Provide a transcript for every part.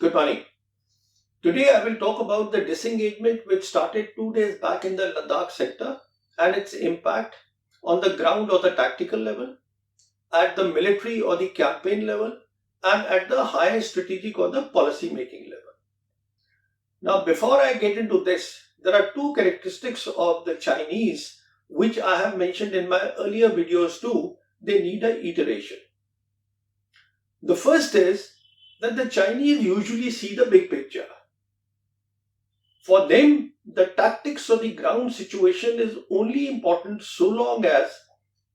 Good morning. Today I will talk about the disengagement which started 2 days back in the Ladakh sector and its impact on the ground or the tactical level, at the military or the campaign level, and at the higher strategic or the policy making level. Now, before I get into this, there are two characteristics of the Chinese which I have mentioned in my earlier videos too. They need a iteration. The first is that the Chinese usually see the big picture. For them, the tactics or the ground situation is only important so long as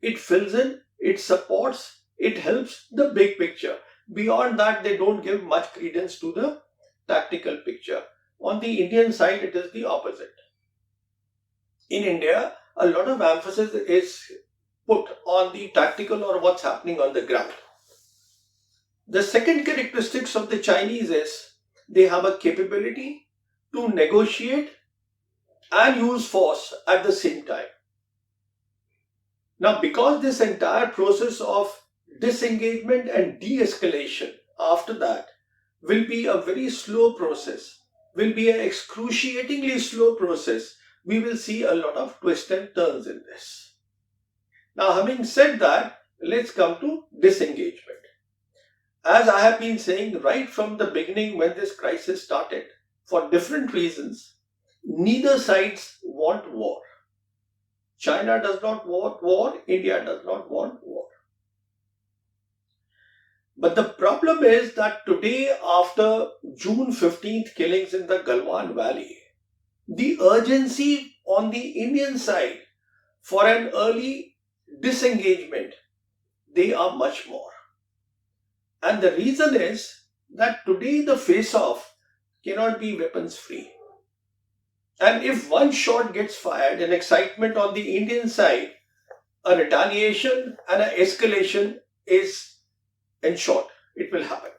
it fills in, it supports, it helps the big picture. Beyond that, they don't give much credence to the tactical picture. On the Indian side, it is the opposite. In India, a lot of emphasis is put on the tactical or what's happening on the ground. The second characteristics of the Chinese is they have a capability to negotiate and use force at the same time. Now, because this entire process of disengagement and de-escalation after that will be a very slow process, will be an excruciatingly slow process, we will see a lot of twists and turns in this. Now, having said that, let's come to disengagement. As I have been saying right from the beginning when this crisis started, for different reasons, neither sides want war. China does not want war, India does not want war. But the problem is that today, after June 15th killings in the Galwan Valley, the urgency on the Indian side for an early disengagement, they are much more. And the reason is that today the face-off cannot be weapons free. And if one shot gets fired, an excitement on the Indian side, a retaliation and an escalation is ensured. It will happen.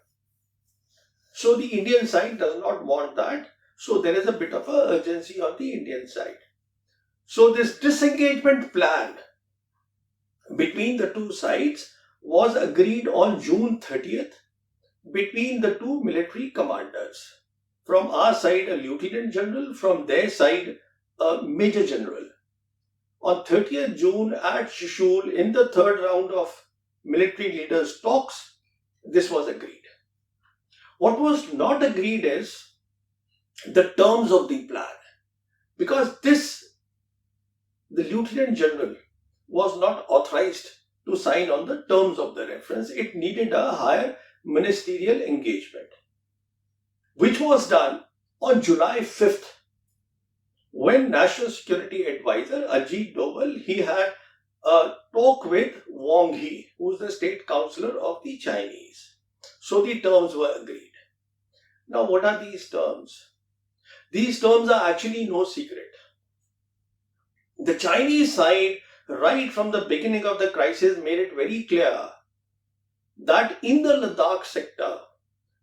So the Indian side does not want that. So there is a bit of a urgency on the Indian side. So this disengagement plan between the two sides was agreed on June 30th between the two military commanders. From our side, a lieutenant general, from their side, a major general. On 30th June at Shishul, in the third round of military leaders' talks, this was agreed. What was not agreed is the terms of the plan. Because the lieutenant general was not authorized to sign on the terms of the reference. It needed a higher ministerial engagement, which was done on July 5th, when National Security Advisor Ajit Doval, he had a talk with Wang He, who is the state counselor of the Chinese. So the terms were agreed. Now, what are these terms? These terms are actually no secret. The Chinese side, right from the beginning of the crisis, made it very clear that in the Ladakh sector,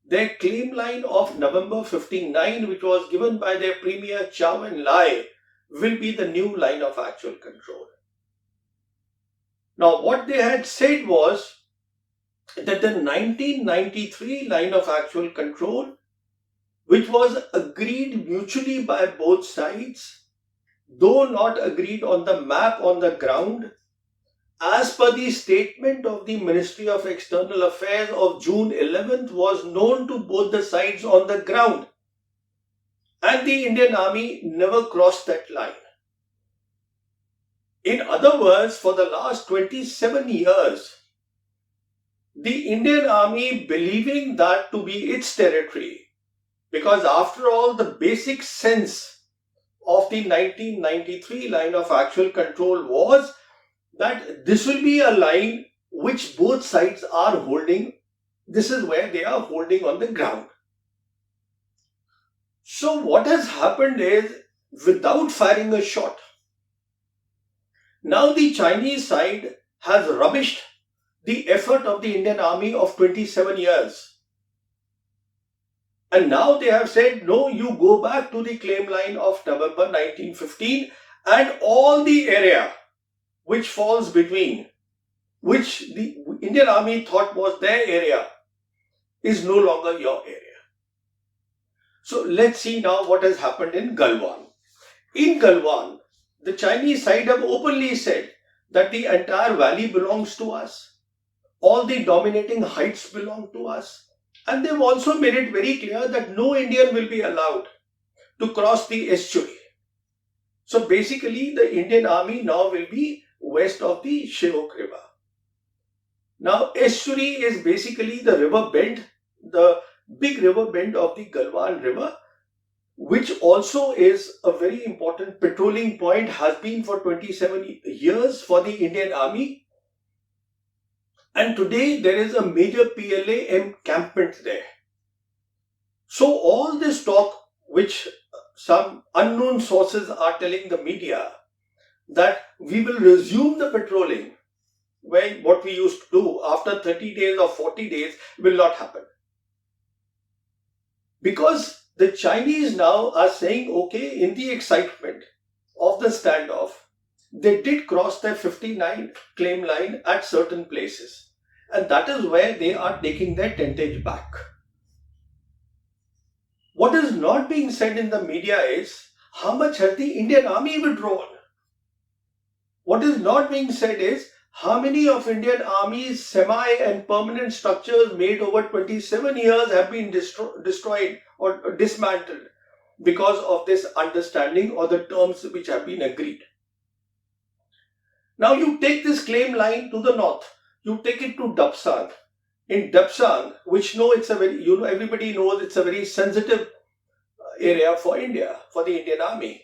their claim line of November 59, which was given by their premier Chow and Lai, will be the new line of actual control. Now, what they had said was that the 1993 line of actual control, which was agreed mutually by both sides, though not agreed on the map on the ground, as per the statement of the Ministry of External Affairs of June 11th, was known to both the sides on the ground. And the Indian Army never crossed that line. In other words, for the last 27 years, the Indian Army, believing that to be its territory, because after all, the basic sense of the 1993 line of actual control was that this will be a line which both sides are holding. This is where they are holding on the ground. So what has happened is, without firing a shot, now the Chinese side has rubbished the effort of the Indian Army of 27 years. And now they have said, no, you go back to the claim line of November 1915 and all the area which falls between, which the Indian Army thought was their area, is no longer your area. So let's see now what has happened in Galwan. In Galwan, the Chinese side have openly said that the entire valley belongs to us. All the dominating heights belong to us. And they've also made it very clear that no Indian will be allowed to cross the estuary. So basically, the Indian army now will be west of the Shivok River. Now, estuary is basically the river bend, the big river bend of the Galwan River, which also is a very important patrolling point, has been for 27 years for the Indian Army. And today there is a major PLA encampment there. So all this talk, which some unknown sources are telling the media, that we will resume the patrolling when what we used to do after 30 days or 40 days will not happen. Because the Chinese now are saying, okay, in the excitement of the standoff, they did cross their 59 claim line at certain places. And that is where they are taking their tentage back. What is not being said in the media is how much has the Indian army withdrawn. What is not being said is how many of Indian army's semi and permanent structures made over 27 years have been destroyed or dismantled because of this understanding or the terms which have been agreed. Now you take this claim line to the north, you take it to Dapsang. In Dapsang, which it's a very, everybody knows it's a very sensitive area for India, for the Indian army.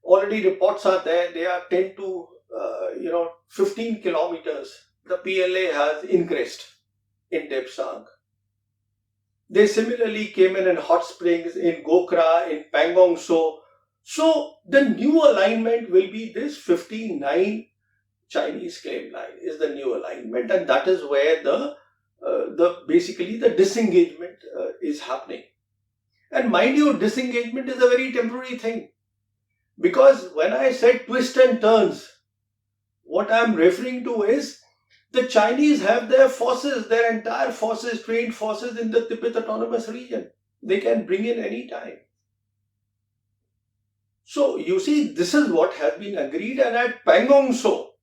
Already reports are there, they are 10 to 15 kilometers. The PLA has increased in Dapsang. They similarly came in Hot Springs, in Gokra, in Pangong So. So the new alignment will be this 59 Chinese claim line is the new alignment, and that is where the basically the disengagement is happening. And mind you, disengagement is a very temporary thing, because when I said twist and turns, what I am referring to is the Chinese have their forces, their entire forces, trained forces in the Tibet Autonomous Region. They can bring in any time. So you see, this is what has been agreed, and at Pangong So,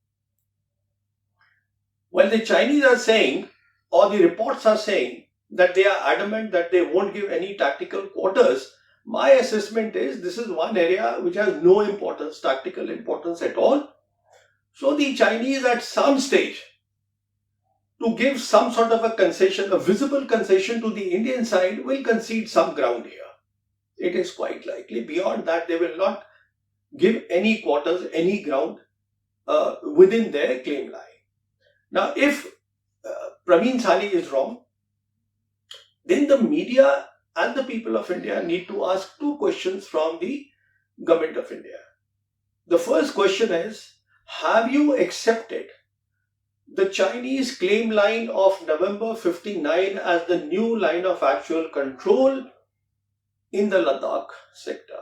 while the Chinese are saying, or the reports are saying, that they are adamant that they won't give any tactical quarters, my assessment is this is one area which has no importance, tactical importance at all. So the Chinese at some stage, to give some sort of a concession, a visible concession to the Indian side, will concede some ground here. It is quite likely. Beyond that, they will not give any quarters, any ground within their claim line. Now, if Praveen Sali is wrong, then the media and the people of India need to ask two questions from the government of India. The first question is, have you accepted the Chinese claim line of November 59 as the new line of actual control in the Ladakh sector?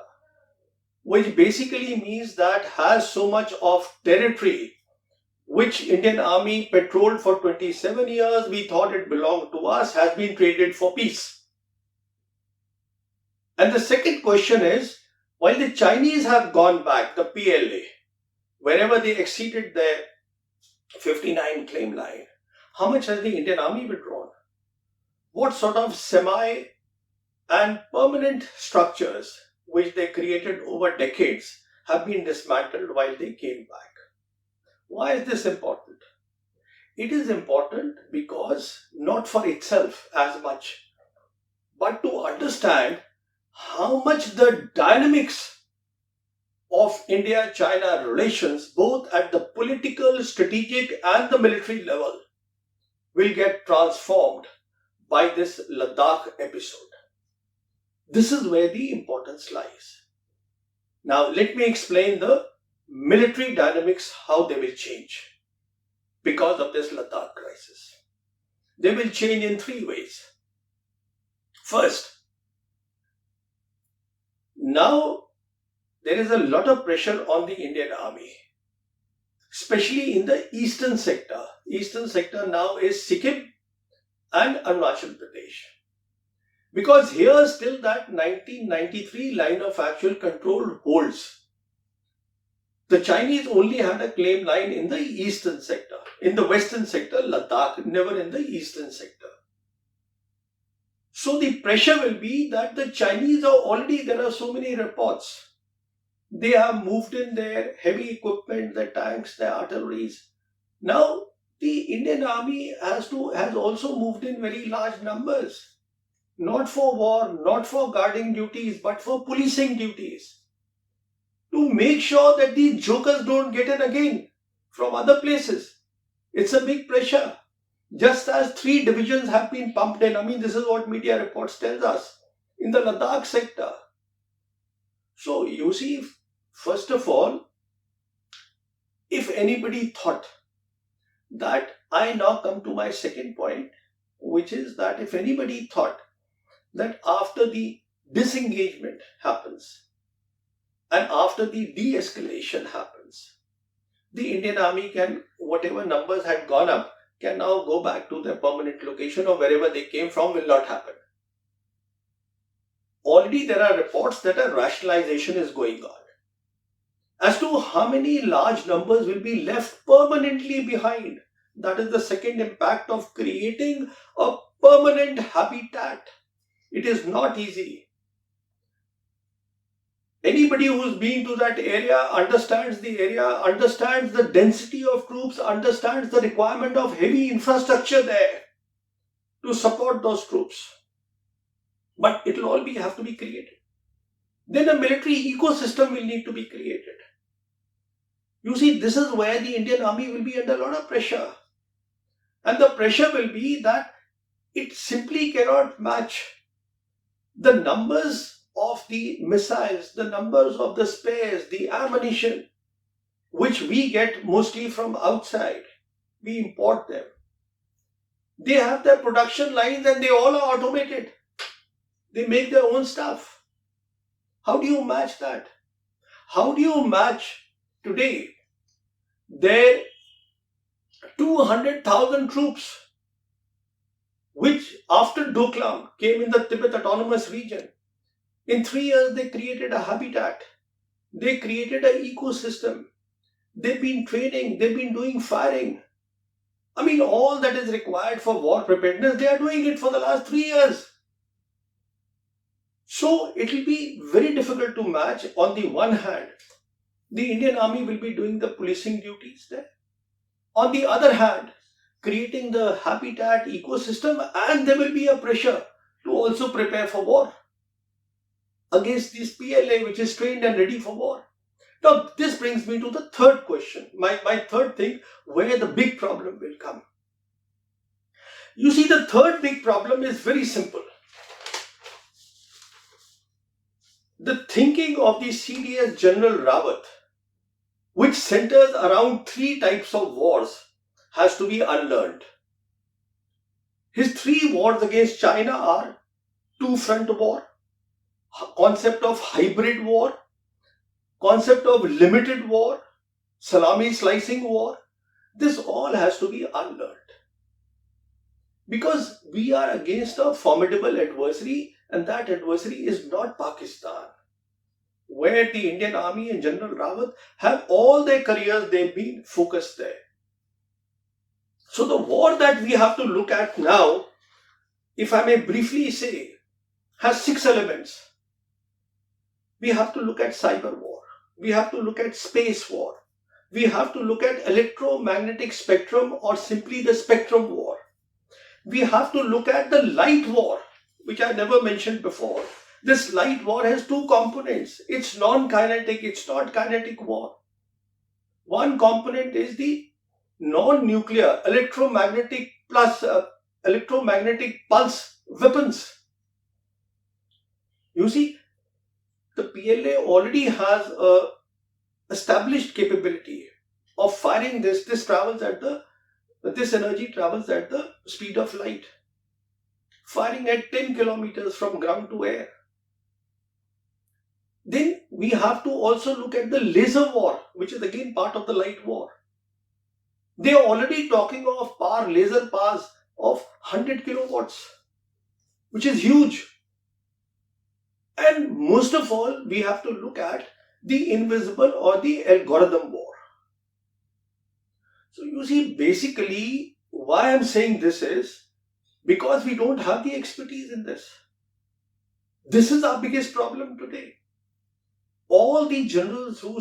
Which basically means that has so much of territory which Indian Army patrolled for 27 years, we thought it belonged to us, has been traded for peace. And the second question is, while the Chinese have gone back, the PLA, wherever they exceeded their 59 claim line, how much has the Indian Army withdrawn? What sort of semi and permanent structures which they created over decades have been dismantled while they came back? Why is this important? It is important because not for itself as much, but to understand how much the dynamics of India-China relations, both at the political, strategic and the military level, will get transformed by this Ladakh episode. This is where the importance lies. Now let me explain the military dynamics, how they will change because of this Ladakh crisis. They will change in three ways. First, now there is a lot of pressure on the Indian Army, especially in the eastern sector. Eastern sector now is Sikkim and Arunachal Pradesh. Because here still that 1993 line of actual control holds. The Chinese only had a claim line in the eastern sector, in the western sector, Ladakh, never in the eastern sector. So the pressure will be that the Chinese are already, there are so many reports. They have moved in their heavy equipment, their tanks, their artilleries. Now, the Indian army has also moved in very large numbers. Not for war, not for guarding duties, but for policing duties. To make sure that these jokers don't get in again from other places. It's a big pressure. Just as 3 divisions have been pumped in. I mean, this is what media reports tells us in the Ladakh sector. So you see, first of all, if anybody thought that, I now come to my second point, which is that if anybody thought that after the disengagement happens and after the de-escalation happens, the Indian army can, whatever numbers had gone up, can now go back to their permanent location or wherever they came from, will not happen. Already there are reports that a rationalization is going on as to how many large numbers will be left permanently behind. That is the second impact of creating a permanent habitat. It is not easy. Anybody who's been to that area understands the area, understands the density of troops, understands the requirement of heavy infrastructure there to support those troops. But it will all have to be created. Then a military ecosystem will need to be created. You see, this is where the Indian army will be under a lot of pressure. And the pressure will be that it simply cannot match the numbers of the missiles, the numbers of the spares, the ammunition, which we get mostly from outside. We import them. They have their production lines and they all are automated. They make their own stuff. How do you match that? How do you match today their 200,000 troops, which after Doklam came in the Tibet Autonomous Region? In 3 years, they created a habitat. They created an ecosystem. They've been training. They've been doing firing. I mean, all that is required for war preparedness, they are doing it for the last 3 years. So, it will be very difficult to match. On the one hand, the Indian army will be doing the policing duties there. On the other hand, creating the habitat ecosystem, and there will be a pressure to also prepare for war against this PLA, which is trained and ready for war. Now, this brings me to the third question, my third thing, where the big problem will come. You see, the third big problem is very simple. The thinking of the CDS General Rawat, which centers around 3 types of wars, has to be unlearned. His 3 wars against China are 2-front war, concept of hybrid war, concept of limited war, salami slicing war. This all has to be unlearned. Because we are against a formidable adversary, and that adversary is not Pakistan, where the Indian Army and General Rawat have all their careers, they've been focused there. So the war that we have to look at now, if I may briefly say, has 6 elements. We have to look at cyber war. We have to look at space war. We have to look at electromagnetic spectrum, or simply the spectrum war. We have to look at the light war, which I never mentioned before. This light war has 2 components. It's non-kinetic, it's not kinetic war. One component is the non-nuclear electromagnetic pulse weapons. You see, the PLA already has a established capability of firing this. This energy travels at the speed of light, firing at 10 kilometers from ground to air. Then we have to also look at the laser war, which is again part of the light war. They are already talking of laser powers of 100 kilowatts, which is huge. And most of all, we have to look at the invisible or the algorithm war. So you see, basically, why I'm saying this is because we don't have the expertise in this. This is our biggest problem today. All the generals who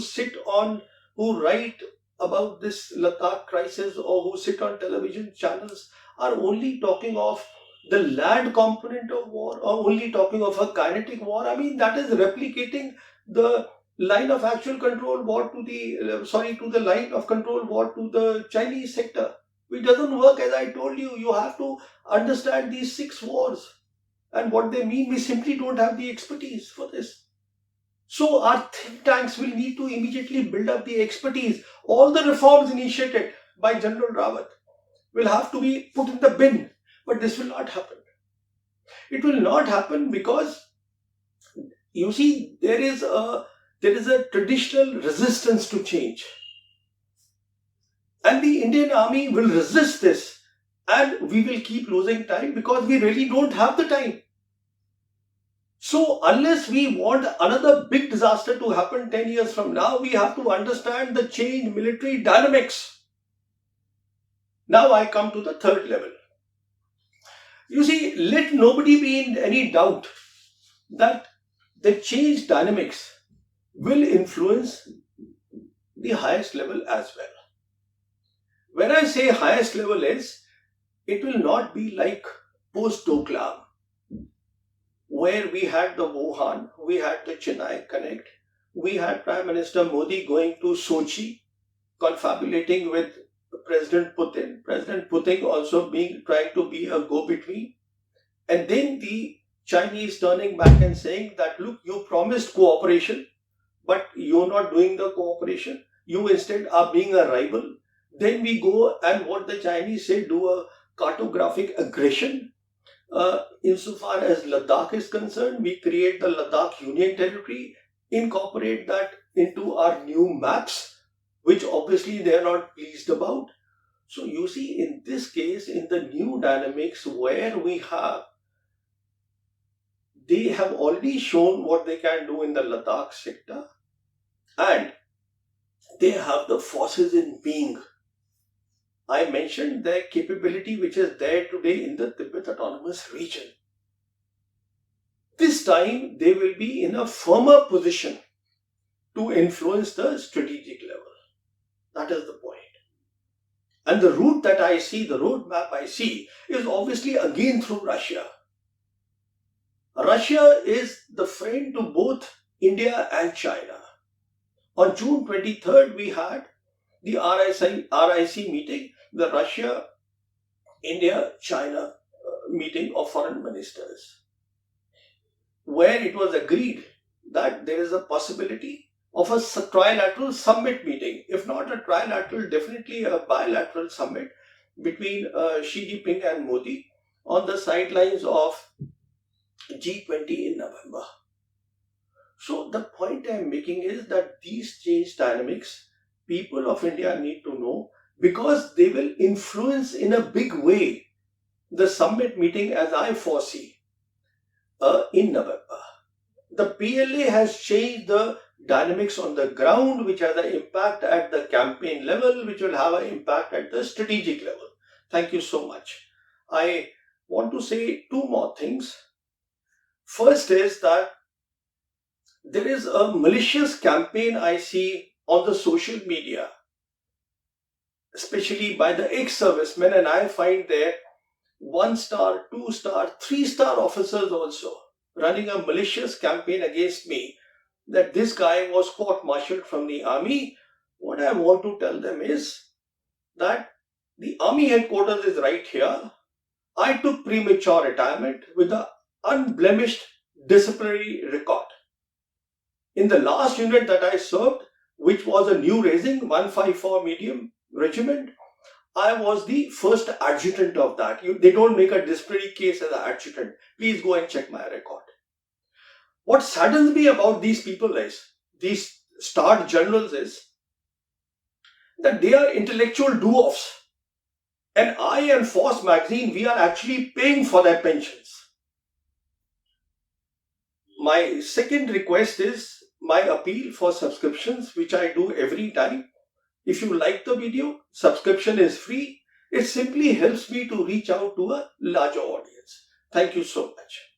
who write about this Ladakh crisis or who sit on television channels are only talking of the land component of war or only talking of a kinetic war. I mean, that is replicating the line of actual control war to the line of control war to the Chinese sector, which doesn't work. As I told you, you have to understand these six wars and what they mean. We simply don't have the expertise for this. So our think tanks will need to immediately build up the expertise. All the reforms initiated by General Rawat will have to be put in the bin. But this will not happen. It will not happen because you see there is a traditional resistance to change. And the Indian army will resist this, and we will keep losing time because we really don't have the time. So, unless we want another big disaster to happen 10 years from now, we have to understand the change military dynamics. Now, I come to the third level. You see, let nobody be in any doubt that the change dynamics will influence the highest level as well. When I say highest level it will not be like post-Doklam, where we had the Wuhan, we had the Chennai Connect, we had Prime Minister Modi going to Sochi, confabulating with President Putin also trying to be a go-between, and then the Chinese turning back and saying that, look, you promised cooperation, but you're not doing the cooperation. You instead are being a rival. Then we go and what the Chinese say, do a cartographic aggression. Insofar as Ladakh is concerned, we create the Ladakh Union Territory, incorporate that into our new maps, which obviously they are not pleased about. So you see, in this case, in the new dynamics where they have already shown what they can do in the Ladakh sector, and they have the forces in being. I mentioned their capability which is there today in the Tibet Autonomous Region. This time they will be in a firmer position to influence the strategic level. That is the point. And the roadmap I see is obviously again through Russia. Russia is the friend to both India and China. On June 23rd, we had the RIC meeting, the Russia, India, China meeting of foreign ministers, where it was agreed that there is a possibility of a trilateral summit meeting. If not a trilateral, definitely a bilateral summit between Xi Jinping and Modi on the sidelines of G20 in November. So the point I am making is that these change dynamics, people of India need to know, because they will influence in a big way the summit meeting as I foresee in November. The PLA has changed the dynamics on the ground, which has an impact at the campaign level, which will have an impact at the strategic level. Thank you so much. I want to say two more things. First is that there is a malicious campaign I see on the social media, especially by the ex-servicemen, and I find there 1-star, 2-star, 3-star officers also running a malicious campaign against me that this guy was court-martialed from the army. What I want to tell them is that the army headquarters is right here. I took premature retirement with an unblemished disciplinary record. In the last unit that I served, which was a new raising 154 medium regiment, I was the first adjutant of that. They don't make a disciplinary case as an adjutant. Please go and check my record. What saddens me about these people these starred generals is that they are intellectual dwarfs. And I and Force magazine, we are actually paying for their pensions. My second request is my appeal for subscriptions, which I do every time. If you like the video, subscription is free. It simply helps me to reach out to a larger audience. Thank you so much.